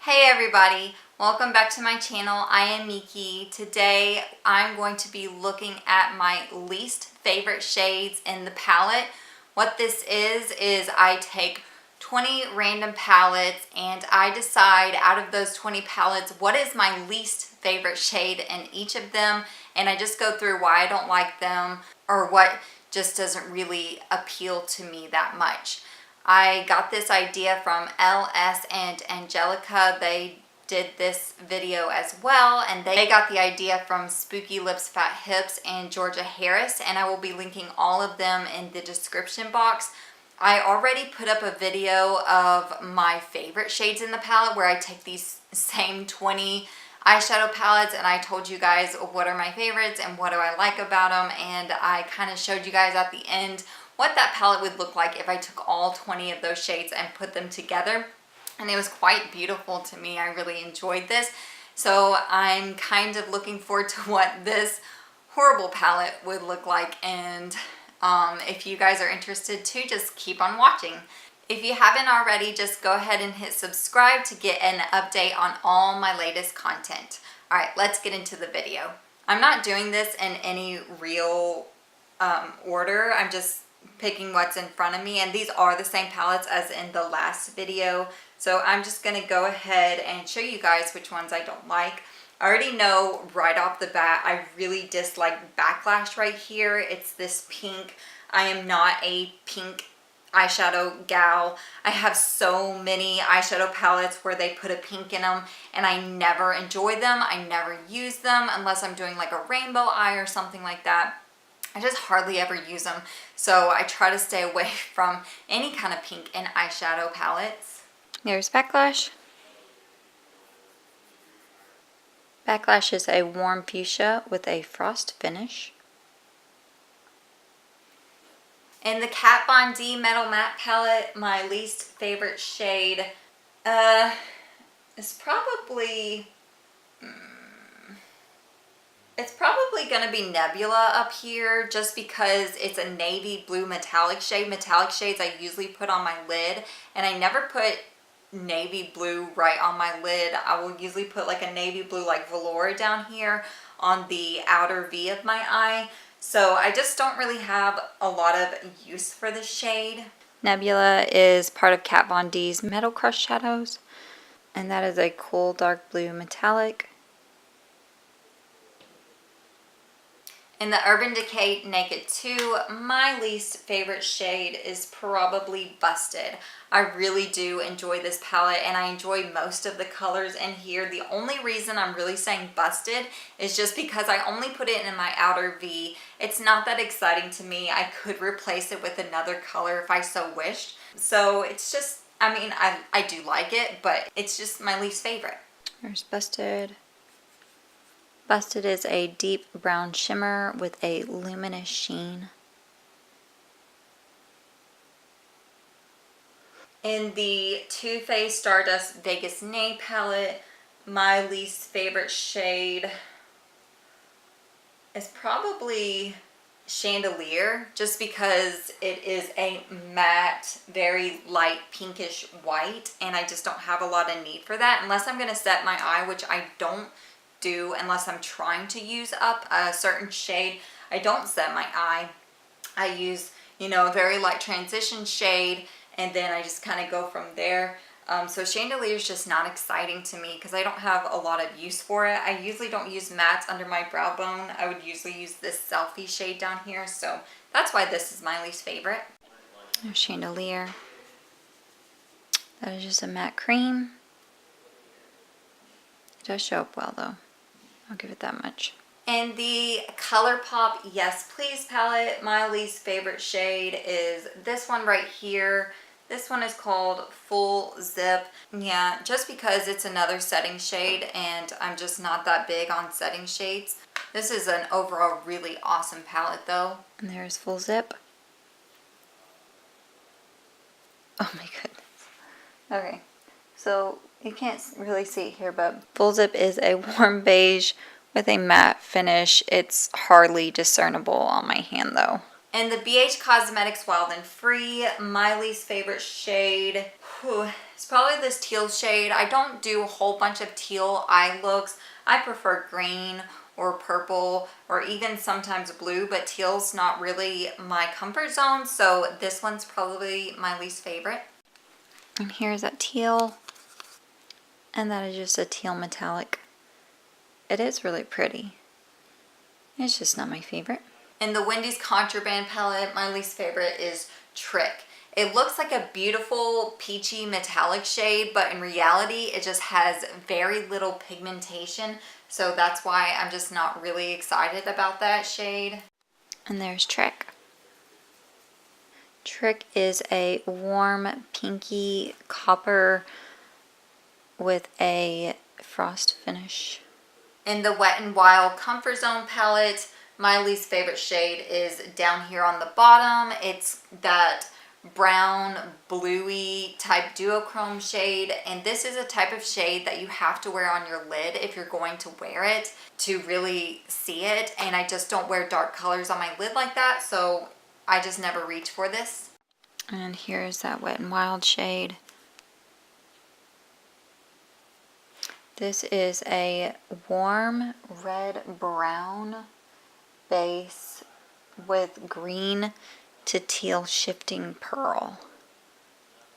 Hey everybody, welcome back to my channel. I am Miki. Today I'm going to be looking at my least favorite shades in the palette. What this is I take 20 random palettes and I decide out of those 20 palettes what is my least favorite shade in each of them, and I just go through why I don't like them or what just doesn't really appeal to me that much. I got this idea from LS and Angelica. They did this video as well, and they got the idea from Spooky Lips Fat Hips and Georgia Harris, and I will be linking all of them in the description box. I already put up a video of my favorite shades in the palette where I take these same 20 eyeshadow palettes and I told you guys what are my favorites and what do I like about them, and I kind of showed you guys at the end what that palette would look like if I took all 20 of those shades and put them together, and it was quite beautiful to me. I really enjoyed this, so I'm kind of looking forward to what this horrible palette would look like, and if you guys are interested too, just keep on watching. If you haven't already, just go ahead and hit subscribe to get an update on all my latest content. Alright, let's get into the video. I'm not doing this in any real order. I'm just picking what's in front of me, and these are the same palettes as in the last video, so I'm just going to go ahead and show you guys which ones I don't like. I already know right off the bat I really dislike Backlash right here. It's this pink. I am not a pink eyeshadow gal. I have so many eyeshadow palettes where they put a pink in them and I never enjoy them. I never use them unless I'm doing like a rainbow eye or something like that. I just hardly ever use them, so I try to stay away from any kind of pink in eyeshadow palettes. There's Backlash. Backlash is a warm fuchsia with a frost finish. In the Kat Von D Metal Matte palette, my least favorite shade is probably... It's probably going to be Nebula up here just because it's a navy blue metallic shade. Metallic shades I usually put on my lid, and I never put navy blue right on my lid. I will usually put like a navy blue like velour down here on the outer V of my eye. So I just don't really have a lot of use for this shade. Nebula is part of Kat Von D's Metal Crush Shadows, and that is a cool dark blue metallic. In the Urban Decay Naked 2, my least favorite shade is probably Busted. I really do enjoy this palette and I enjoy most of the colors in here. The only reason I'm really saying Busted is just because I only put it in my outer V. It's not that exciting to me. I could replace it with another color if I so wished. So it's just, I mean, I do like it, but it's just my least favorite. There's Busted. Busted is a deep brown shimmer with a luminous sheen. In the Too Faced Stardust Vegas Nay palette, my least favorite shade is probably Chandelier, just because it is a matte, very light pinkish white, and I just don't have a lot of need for that unless I'm going to set my eye, which I don't do unless I'm trying to use up a certain shade. I don't set my eye. I use, you know, a very light transition shade, and then I just kind of go from there. So Chandelier is just not exciting to me because I don't have a lot of use for it. I usually don't use mattes under my brow bone. I would usually use this Selfie shade down here, so that's why this is my least favorite. There's Chandelier. That is just a matte cream. It does show up well though. I'll give it that much. In the ColourPop Yes Please palette, my least favorite shade is this one right here. This one is called Full Zip. Yeah, just because it's another setting shade and I'm just not that big on setting shades. This is an overall really awesome palette though. And there's Full Zip. Oh my goodness. Okay. So you can't really see it here, but Full Zip is a warm beige with a matte finish. It's hardly discernible on my hand though. And the BH Cosmetics Wild and Free, my least favorite shade, it's probably this teal shade. I don't do a whole bunch of teal eye looks. I prefer green or purple or even sometimes blue, but teal's not really my comfort zone, so this one's probably my least favorite. And here's that teal, and that is just a teal metallic. It is really pretty. It's just not my favorite. In the Wendy's Contraband palette, my least favorite is Trick. It looks like a beautiful peachy metallic shade, but in reality, it just has very little pigmentation. So that's why I'm just not really excited about that shade. And there's Trick. Trick is a warm pinky copper with a frost finish. In the Wet n Wild Comfort Zone palette, my least favorite shade is down here on the bottom. It's that brown bluey type duochrome shade, and this is a type of shade that you have to wear on your lid if you're going to wear it to really see it, and I just don't wear dark colors on my lid like that, so I just never reach for this. And here's that Wet n Wild shade. This is a warm red brown base with green to teal shifting pearl.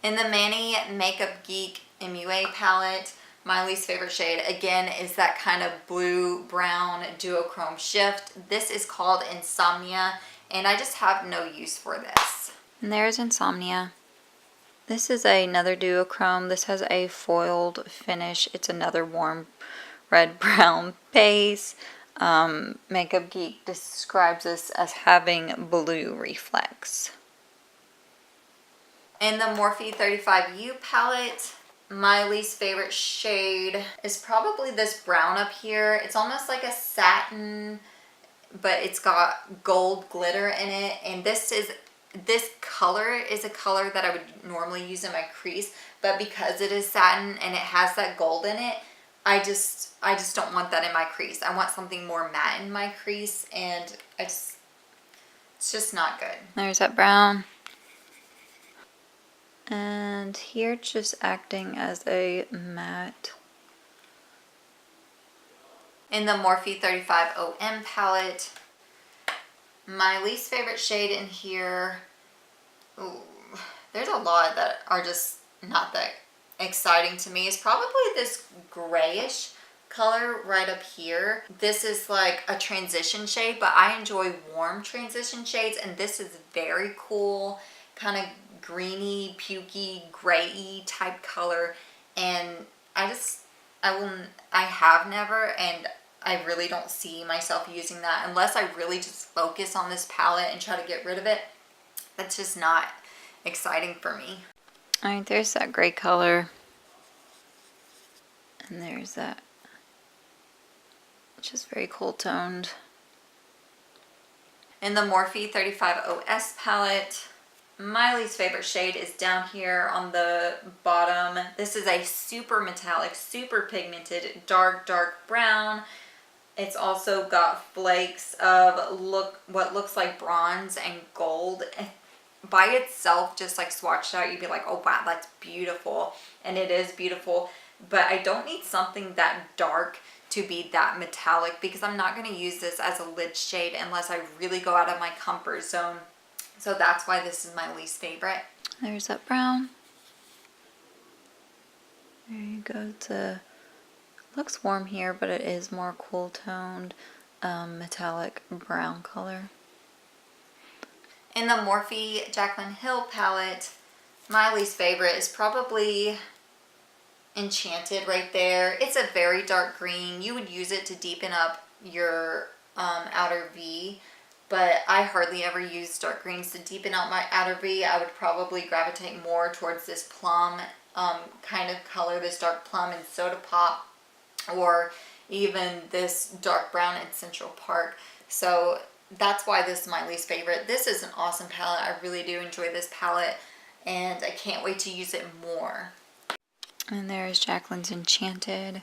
In the Manny Makeup Geek MUA palette, my least favorite shade again is that kind of blue brown duochrome shift. This is called Insomnia, and I just have no use for this. And there's Insomnia. This is another duochrome. This has a foiled finish. It's another warm red brown base. Makeup Geek describes this as having blue reflex. In the Morphe 35U palette, my least favorite shade is probably this brown up here. It's almost like a satin, but it's got gold glitter in it, and this color is a color that I would normally use in my crease, but because it is satin and it has that gold in it, I just don't want that in my crease. I want something more matte in my crease, and it's just not good. There's that brown. And here it's just acting as a matte. In the Morphe 35OM palette, my least favorite shade in here, ooh, there's a lot that are just not that exciting to me. It's probably this grayish color right up here. This is like a transition shade, but I enjoy warm transition shades, and this is very cool, kind of greeny, pukey, grayy type color, and I have never, and I really don't see myself using that unless I really just focus on this palette and try to get rid of it. That's just not exciting for me. Alright, there's that gray color. And there's that. Just very cool toned. In the Morphe 35OS palette, my least favorite shade is down here on the bottom. This is a super metallic, super pigmented, dark brown. It's also got flakes of what looks like bronze and gold. By itself, just like swatched out, you'd be like, oh wow, that's beautiful. And it is beautiful, but I don't need something that dark to be that metallic, because I'm not going to use this as a lid shade unless I really go out of my comfort zone. So that's why this is my least favorite. There's that brown. There you go. Looks warm here, but it is more cool toned metallic brown color. In the Morphe Jaclyn Hill palette, my least favorite is probably Enchanted right there. It's a very dark green. You would use it to deepen up your outer V, but I hardly ever use dark greens to deepen out my outer V. I would probably gravitate more towards this plum kind of color, this dark plum and Soda Pop, or even this dark brown in Central Park. So that's why this is my least favorite. This is an awesome palette. I really do enjoy this palette, and I can't wait to use it more. And there's Jaclyn's Enchanted.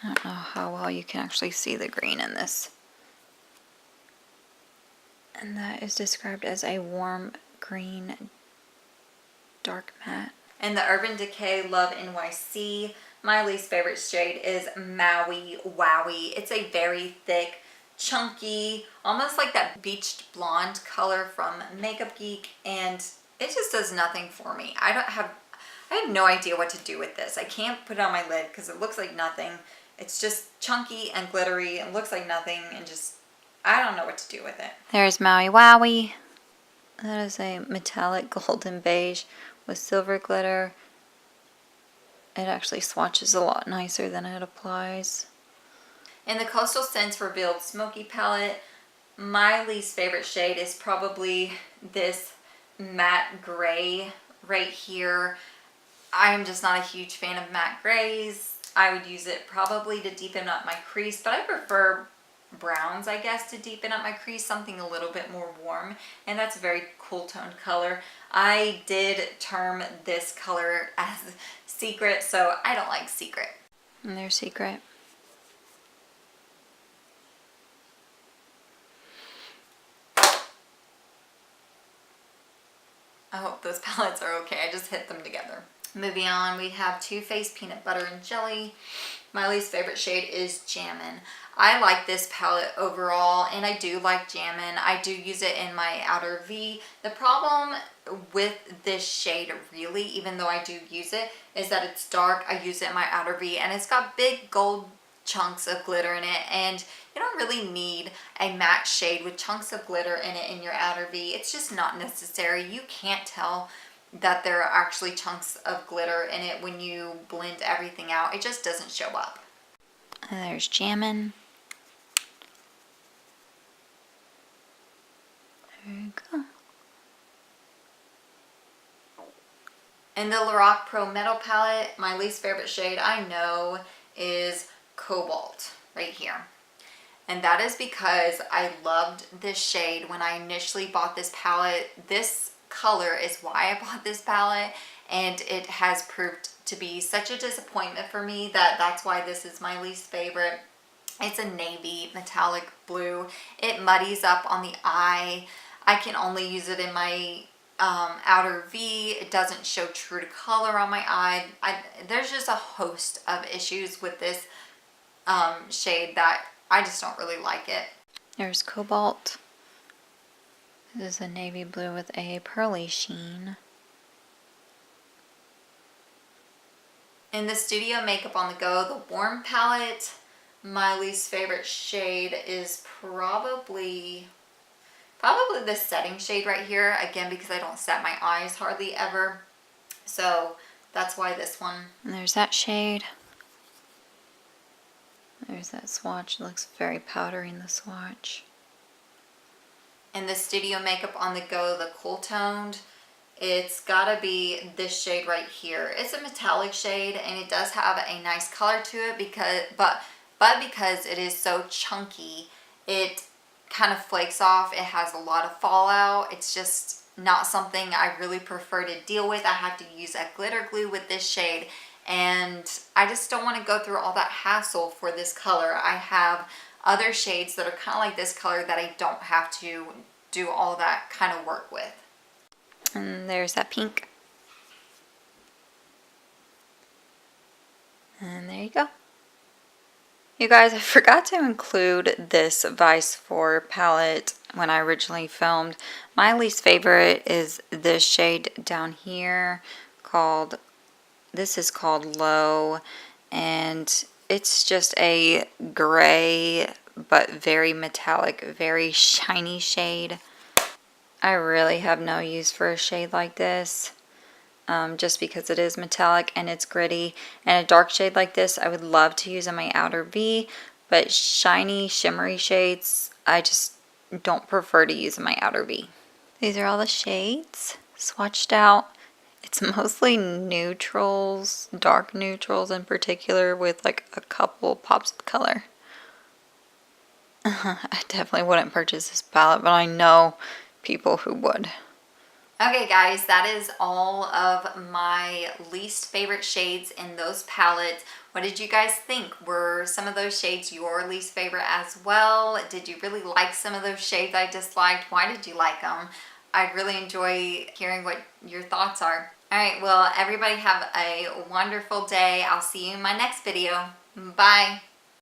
I don't know how well you can actually see the green in this. And that is described as a warm green, dark matte. In the Urban Decay Love NYC, my least favorite shade is Maui Wowie. It's a very thick, chunky, almost like that beached blonde color from Makeup Geek, and it just does nothing for me. I have no idea what to do with this. I can't put it on my lid because it looks like nothing. It's just chunky and glittery and looks like nothing, and just, I don't know what to do with it. There's Maui Wowie. That is a metallic golden beige with silver glitter. It actually swatches a lot nicer than it applies. In the Coastal Scents Revealed Smoky Palette, my least favorite shade is probably this matte gray right here. I am just not a huge fan of matte grays. I would use it probably to deepen up my crease, but I prefer browns, I guess, to deepen up my crease, something a little bit more warm, and that's a very cool toned color. I did term this color as Secret, so I don't like Secret. And there's Secret. I hope those palettes are okay. I just hit them together. Moving on, we have Too Faced Peanut Butter and Jelly. My least favorite shade is Jammin'. I like this palette overall, and I do like Jammin'. I do use it in my outer V. The problem with this shade, really, even though I do use it, is that it's dark. I use it in my outer V, and it's got big gold chunks of glitter in it, and you don't really need a matte shade with chunks of glitter in it in your outer V. It's just not necessary. You can't tell that there are actually chunks of glitter in it when you blend everything out. It just doesn't show up. And there's Jammin'. There you go. In the Lorac Pro Metal Palette, my least favorite shade I know is Cobalt right here. And that is because I loved this shade when I initially bought this palette. This color is why I bought this palette, and it has proved to be such a disappointment for me that that's why this is my least favorite. It's a navy metallic blue. It muddies up on the eye. I can only use it in my outer V. It doesn't show true to color on my eye. There's just a host of issues with this shade that I just don't really like it. There's Cobalt. This is a navy blue with a pearly sheen. In the Studio Makeup on the Go, the Warm palette, my least favorite shade is probably the setting shade right here. Again, because I don't set my eyes hardly ever. So that's why this one. And there's that shade. There's that swatch. It looks very powdery in the swatch. In the Studio Makeup on the Go, the Cool Toned, it's gotta be this shade right here. It's a metallic shade, and it does have a nice color to it but because it is so chunky, it kind of flakes off. It has a lot of fallout. It's just not something I really prefer to deal with. I have to use a glitter glue with this shade, and I just don't want to go through all that hassle for this color. I have other shades that are kind of like this color that I don't have to do all that kind of work with. And there's that pink. And there you go. You guys, I forgot to include this Vice 4 palette when I originally filmed. My least favorite is this shade down here called, this is called Low, and it's just a gray but very metallic, very shiny shade. I really have no use for a shade like this. Just because it is metallic and it's gritty. And a dark shade like this I would love to use in my outer V, but shiny shimmery shades I just don't prefer to use in my outer V. These are all the shades swatched out. It's mostly neutrals, dark neutrals in particular, with like a couple pops of color. I definitely wouldn't purchase this palette, but I know people who would. Okay guys, that is all of my least favorite shades in those palettes. What did you guys think? Were some of those shades your least favorite as well? Did you really like some of those shades I disliked? Why did you like them? I'd really enjoy hearing what your thoughts are. All right, well, everybody have a wonderful day. I'll see you in my next video. Bye.